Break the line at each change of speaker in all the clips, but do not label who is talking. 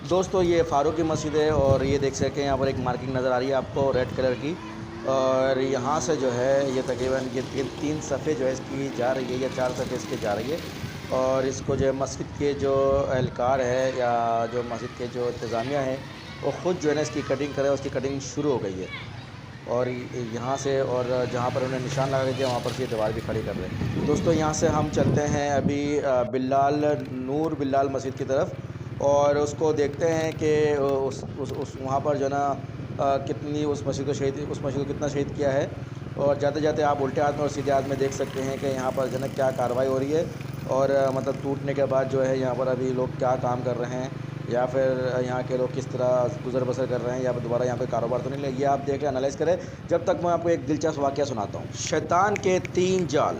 दोस्तों ये फ़ारूक की मस्जिद है और ये देख सकते हैं यहाँ पर एक मार्किंग नज़र आ रही है आपको रेड कलर की। और यहाँ से जो है ये तकरीबन ये तीन सफ़े जो है इसकी जा रही है या चार सफ़े इसकी जा रही है। और इसको जो है मस्जिद के जो एहलकार है या जो मस्जिद के जो इंतज़ामिया है वो ख़ुद जो है ना इसकी कटिंग करे, उसकी कटिंग शुरू हो गई है। और यहाँ से और जहाँ पर उन्हें निशान लगा दिया वहाँ पर से दीवार भी खड़ी कर रहे हैं। दोस्तों यहाँ से हम चलते हैं अभी बिलाल नूर बिलाल मस्जिद की तरफ और उसको देखते हैं कि उस वहाँ पर जो है ना कितनी उस मस्जिद को कितना शहीद किया है। और जाते जाते आप उल्टे हाथ में और सीधे हाथ में देख सकते हैं कि यहाँ पर जो है ना क्या कार्रवाई हो रही है। और मतलब टूटने के बाद जो है यहाँ पर अभी लोग क्या काम कर रहे हैं या फिर यहाँ के लोग किस तरह गुज़र बसर कर रहे हैं या फिर दोबारा यहाँ पे कारोबार तो नहीं। ये आप देख लें, एनालाइज़ करें। जब तक मैं आपको एक दिलचस्प वाक़या सुनाता हूँ। शैतान के 3 जाल।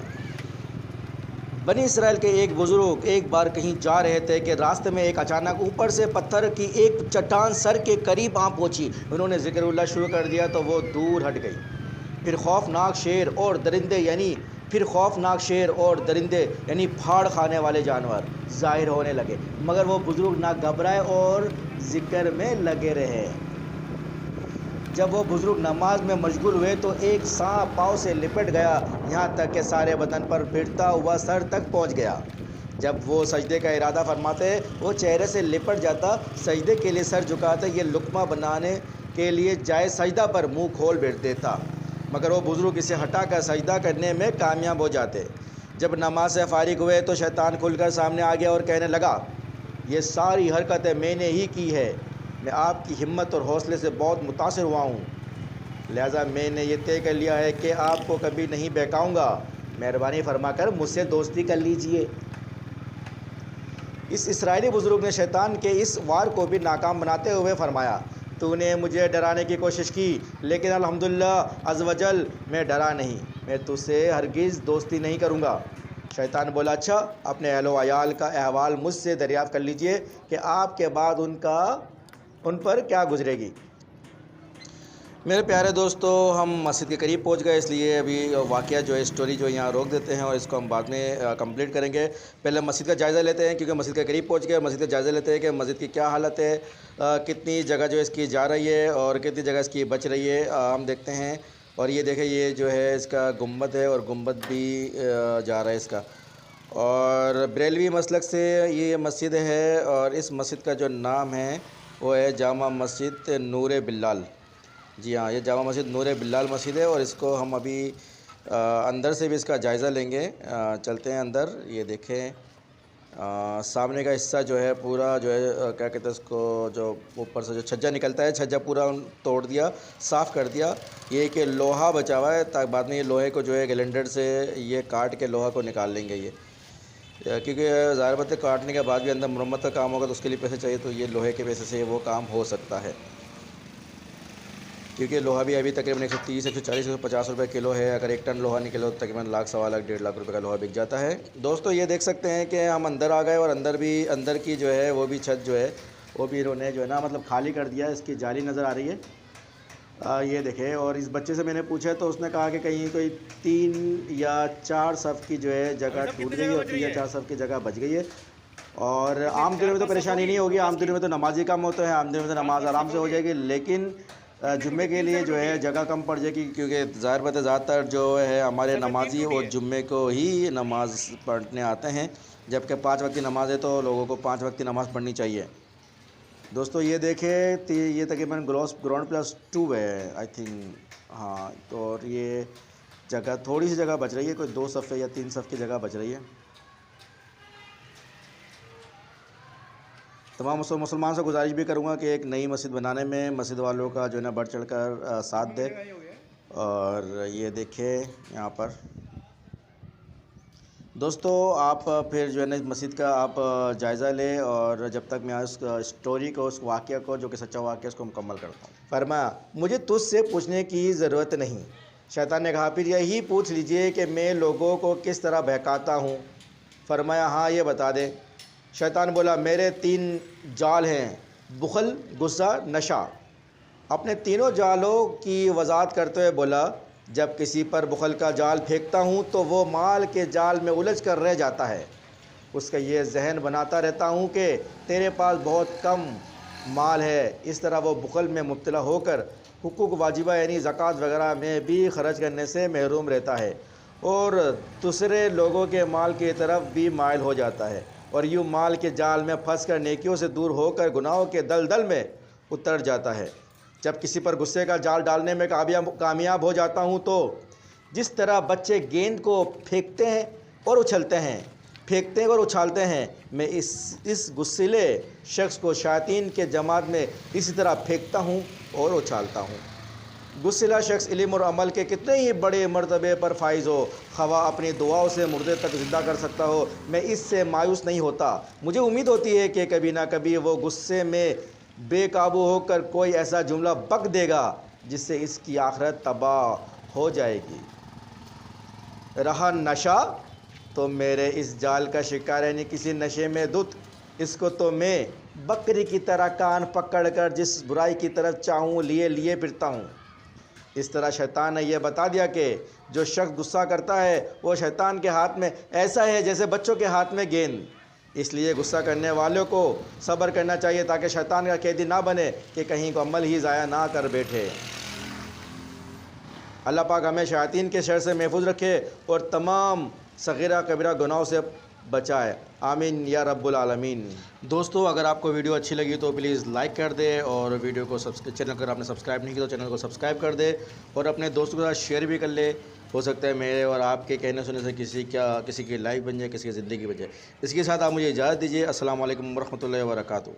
बनी इसराइल के एक बुज़ुर्ग एक बार कहीं जा रहे थे कि रास्ते में एक अचानक ऊपर से पत्थर की एक चट्टान सर के करीब आ पहुंची। उन्होंने ज़िक्रुल्लाह शुरू कर दिया तो वो दूर हट गई। फिर खौफनाक शेर और दरिंदे यानी फाड़ खाने वाले जानवर ज़ाहिर होने लगे, मगर वो बुज़ुर्ग ना घबराए और ज़िक्र में लगे रहे। जब वो बुज़ुर्ग नमाज में मशगूल हुए तो एक सांप पाँव से लिपट गया, यहाँ तक कि सारे बदन पर भिड़ता हुआ सर तक पहुँच गया। जब वो सजदे का इरादा फरमाते वो चेहरे से लिपट जाता, सजदे के लिए सर झुकाते, ये लुक़मा बनाने के लिए जाए सजदा पर मुंह खोल बैठ देता, मगर वो बुज़ुर्ग इसे हटा कर सजदा करने में कामयाब हो जाते। जब नमाज से फारिग हुए तो शैतान खुलकर सामने आ गया और कहने लगा, ये सारी हरकतें मैंने ही की है। मैं आपकी हिम्मत और हौसले से बहुत मुतासिर हुआ हूँ, लिहाजा मैंने ये तय कर लिया है कि आपको कभी नहीं बहकाऊँगा। मेहरबानी फरमाकर मुझसे दोस्ती कर लीजिए। इस इसराइली बुज़ुर्ग ने शैतान के इस वार को भी नाकाम बनाते हुए फरमाया, तूने मुझे डराने की कोशिश की, लेकिन अल्हम्दुलिल्लाह अज़्ज़वजल मैं डरा नहीं। मैं तुझसे हरगिज़ दोस्ती नहीं करूँगा। शैतान बोला, अच्छा, अपने अहलो अयाल का अहवाल मुझसे दरियाफ़्त कर लीजिए कि आपके बाद उन पर क्या गुजरेगी। मेरे प्यारे दोस्तों, हम मस्जिद के करीब पहुंच गए, इसलिए अभी वाक़या जो है स्टोरी जो यहाँ रोक देते हैं और इसको हम बाद में कंप्लीट करेंगे। पहले मस्जिद का जायज़ा लेते हैं, क्योंकि मस्जिद के करीब पहुंच गए। मस्जिद का जायज़ा लेते हैं कि मस्जिद की क्या हालत है, कितनी जगह जो है इसकी जा रही है और कितनी जगह इसकी बच रही है, हम देखते हैं। और ये देखें, ये जो है इसका गुंबद है और गुंबद भी जा रहा है इसका। और बरेलवी मसलक से ये मस्जिद है और इस मस्जिद का जो नाम है वो है जामा मस्जिद नूर बिलाल। जी हाँ, ये जामा मस्जिद नूर बिलाल मस्जिद है और इसको हम अभी अंदर से भी इसका जायज़ा लेंगे। चलते हैं अंदर। ये देखें, सामने का हिस्सा जो है पूरा जो है क्या कहते हैं उसको, जो ऊपर से जो छज्जा निकलता है, छज्जा पूरा तोड़ दिया, साफ़ कर दिया। ये कि लोहा बचा हुआ है, ताकि बाद में ये लोहे को जो है ग्राइंडर से ये काट के लोहा को निकाल लेंगे ये, क्योंकि ज़ाहिर बात है काटने के बाद भी अंदर मरम्मत का काम होगा तो उसके लिए पैसे चाहिए, तो ये लोहे के पैसे से वो काम हो सकता है। क्योंकि लोहा भी अभी तकरीबन 130, 140, 150 रुपये किलो है। अगर 1 टन लोहा निकले तो तकरीबन लाख, सवा लाख, 1.5 लाख रुपए का लोहा बिक जाता है। दोस्तों ये देख सकते हैं कि हम अंदर आ गए और अंदर की जो है वो भी छत जो है वो भी इन्होंने जो है ना मतलब खाली कर दिया। इसकी जाली नज़र आ रही है, ये देखें। और इस बच्चे से मैंने पूछा तो उसने कहा कि कहीं कोई 3 या 4 सफ़ की जो है जगह टूट गई और 3 या 4 सफ़ की जगह बच गई है। और आम दिनों में तो परेशानी नहीं होगी, आम दिनों में तो नमाजी कम होते हैं, आम दिनों में तो नमाज आराम से हो जाएगी। लेकिन जुम्मे के लिए जो है जगह कम पड़ जाएगी, क्योंकि ज़ाहिर बात है ज़्यादातर जो है हमारे नमाजी वो जुम्मे को ही नमाज़ पढ़ने आते हैं, जबकि 5 वक्त की नमाज़ है तो लोगों को 5 वक्त की नमाज़ पढ़नी चाहिए। दोस्तों ये देखें, ये तकरीबन ग्राउंड+2 है आई थिंक, हाँ। तो और ये जगह, थोड़ी सी जगह बच रही है, कोई 2 सफ़े या 3 सफ़ की जगह बच रही है। तमाम मुसलमान से गुजारिश भी करूँगा कि एक नई मस्जिद बनाने में मस्जिद वालों का जो है ना बढ़ चढ़ कर साथ दे। और ये देखें यहाँ पर दोस्तों, आप फिर जो है ना मस्जिद का आप जायज़ा लें, और जब तक मैं उस स्टोरी को, उस वाक़या को जो कि सच्चा वाक़या, उसको मुकम्मल करता हूँ। फरमाया, मुझे तुझसे पूछने की ज़रूरत नहीं। शैतान ने कहा, फिर यही पूछ लीजिए कि मैं लोगों को किस तरह बहकाता हूँ। फरमाया, हाँ, ये बता दे। शैतान बोला, मेरे 3 जाल हैं, बुखल, गुस्सा, नशा। अपने तीनों जालों की वजाहत करते हुए बोला, जब किसी पर बुखल का जाल फेंकता हूँ तो वो माल के जाल में उलझ कर रह जाता है। उसका ये जहन बनाता रहता हूँ कि तेरे पास बहुत कम माल है, इस तरह वो बुखल में मुब्तला होकर हुकूक वाजिबा यानी ज़कात वगैरह में भी खर्च करने से महरूम रहता है और दूसरे लोगों के माल की तरफ भी माइल हो जाता है और यूँ माल के जाल में फंस कर नेकियों से दूर होकर गुनाहों के दलदल में उतर जाता है। जब किसी पर गुस्से का जाल डालने में कामयाब हो जाता हूँ तो जिस तरह बच्चे गेंद को फेंकते हैं और उछालते हैं, मैं इस गुस्सीले शख्स को शायातीन के जमात में इसी तरह फेंकता हूँ और उछालता हूँ। गुस्सिला शख्स इल्म और अमल के कितने ही बड़े मर्तबे पर फाइज हो, खवा अपनी दुआओं से मुर्दे तक ज़िंदा कर सकता हो, मैं इससे मायूस नहीं होता। मुझे उम्मीद होती है कि कभी ना कभी वो गुस्से में बेकाबू होकर कोई ऐसा जुमला बक देगा जिससे इसकी आखिरत तबाह हो जाएगी। रहा नशा तो मेरे इस जाल का शिकार यानी किसी नशे में धुत, इसको तो मैं बकरी की तरह कान पकड़कर जिस बुराई की तरफ चाहूँ लिए लिए फिरता हूँ। इस तरह शैतान ने यह बता दिया कि जो शख्स गुस्सा करता है वो शैतान के हाथ में ऐसा है जैसे बच्चों के हाथ में गेंद। इसलिए गुस्सा करने वालों को सब्र करना चाहिए ताकि शैतान का कैदी ना बने कि कहीं को अमल ही ज़ाया ना कर बैठे। अल्लाह पाक हमें शयातीन के शर से महफूज रखे और तमाम सगीरा कबीरा गुनाहों से बचाए, आमीन या रब्बुल आलमीन। दोस्तों, अगर आपको वीडियो अच्छी लगी तो प्लीज़ लाइक कर दे और वीडियो को चैनल अगर आपने सब्सक्राइब नहीं किया तो चैनल को सब्सक्राइब कर दे और अपने दोस्तों के साथ शेयर भी कर ले। हो सकता है मेरे और आपके कहने सुनने से किसी की लाइफ बन जाए, किसी की ज़िंदगी बन जाए। इसके साथ आप मुझे इजाज़त दीजिए। अस्सलाम वालेकुम रहमतुल्लाहि व बरकातुहू।